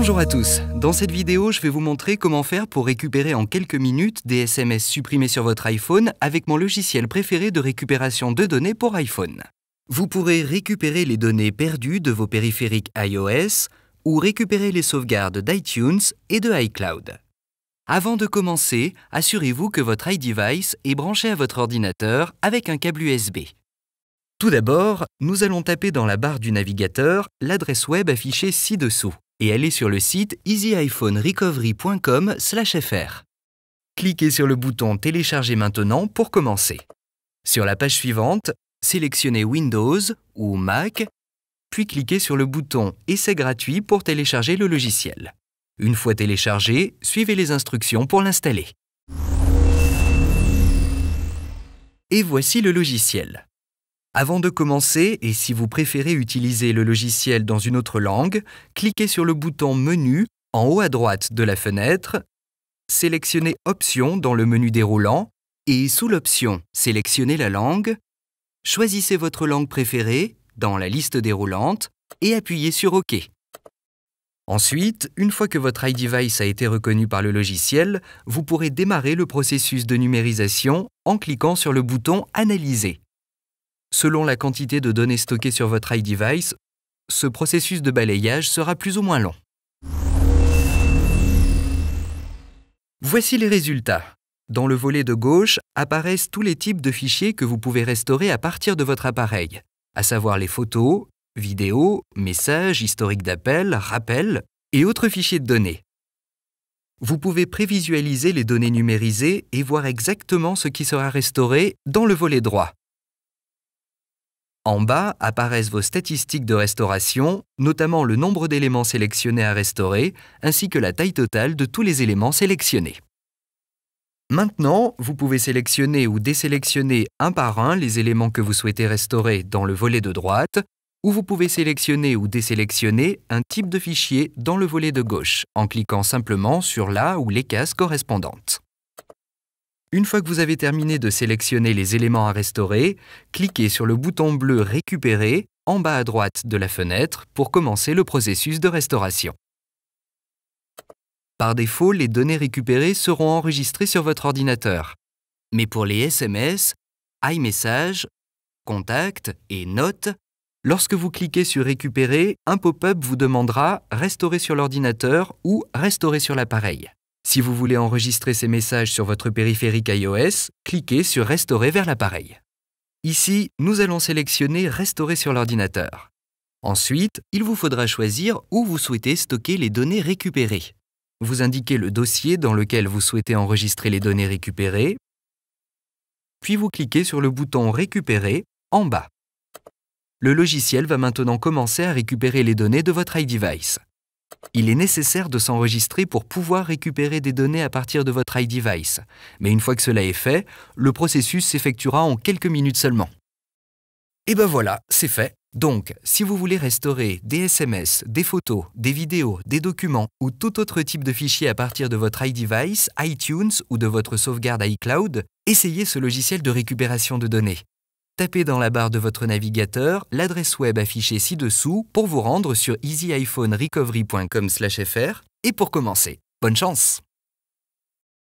Bonjour à tous, dans cette vidéo je vais vous montrer comment faire pour récupérer en quelques minutes des SMS supprimés sur votre iPhone avec mon logiciel préféré de récupération de données pour iPhone. Vous pourrez récupérer les données perdues de vos périphériques iOS ou récupérer les sauvegardes d'iTunes et de iCloud. Avant de commencer, assurez-vous que votre iDevice est branché à votre ordinateur avec un câble USB. Tout d'abord, nous allons taper dans la barre du navigateur l'adresse web affichée ci-dessous et aller sur le site easyiPhoneRecovery.com/fr. Cliquez sur le bouton « Télécharger maintenant » pour commencer. Sur la page suivante, sélectionnez Windows ou Mac, puis cliquez sur le bouton « Essai gratuit » pour télécharger le logiciel. Une fois téléchargé, suivez les instructions pour l'installer. Et voici le logiciel. Avant de commencer, et si vous préférez utiliser le logiciel dans une autre langue, cliquez sur le bouton « Menu » en haut à droite de la fenêtre, sélectionnez « Options » dans le menu déroulant, et sous l'option « Sélectionnez la langue », choisissez votre langue préférée dans la liste déroulante et appuyez sur « OK ». Ensuite, une fois que votre iDevice a été reconnu par le logiciel, vous pourrez démarrer le processus de numérisation en cliquant sur le bouton « Analyser ». Selon la quantité de données stockées sur votre iDevice, ce processus de balayage sera plus ou moins long. Voici les résultats. Dans le volet de gauche apparaissent tous les types de fichiers que vous pouvez restaurer à partir de votre appareil, à savoir les photos, vidéos, messages, historiques d'appels, rappels et autres fichiers de données. Vous pouvez prévisualiser les données numérisées et voir exactement ce qui sera restauré dans le volet droit. En bas apparaissent vos statistiques de restauration, notamment le nombre d'éléments sélectionnés à restaurer, ainsi que la taille totale de tous les éléments sélectionnés. Maintenant, vous pouvez sélectionner ou désélectionner un par un les éléments que vous souhaitez restaurer dans le volet de droite, ou vous pouvez sélectionner ou désélectionner un type de fichier dans le volet de gauche, en cliquant simplement sur la ou les cases correspondantes. Une fois que vous avez terminé de sélectionner les éléments à restaurer, cliquez sur le bouton bleu « Récupérer » en bas à droite de la fenêtre pour commencer le processus de restauration. Par défaut, les données récupérées seront enregistrées sur votre ordinateur. Mais pour les SMS, iMessages, Contacts et Notes, lorsque vous cliquez sur « Récupérer », un pop-up vous demandera « Restaurer sur l'ordinateur » ou « Restaurer sur l'appareil ». Si vous voulez enregistrer ces messages sur votre périphérique iOS, cliquez sur « Restaurer vers l'appareil ». Ici, nous allons sélectionner « Restaurer sur l'ordinateur ». Ensuite, il vous faudra choisir où vous souhaitez stocker les données récupérées. Vous indiquez le dossier dans lequel vous souhaitez enregistrer les données récupérées, puis vous cliquez sur le bouton « Récupérer » en bas. Le logiciel va maintenant commencer à récupérer les données de votre iDevice. Il est nécessaire de s'enregistrer pour pouvoir récupérer des données à partir de votre iDevice. Mais une fois que cela est fait, le processus s'effectuera en quelques minutes seulement. Et ben voilà, c'est fait. Donc, si vous voulez restaurer des SMS, des photos, des vidéos, des documents ou tout autre type de fichier à partir de votre iDevice, iTunes ou de votre sauvegarde iCloud, essayez ce logiciel de récupération de données. Tapez dans la barre de votre navigateur l'adresse web affichée ci-dessous pour vous rendre sur easyiPhoneRecovery.com/fr et pour commencer. Bonne chance!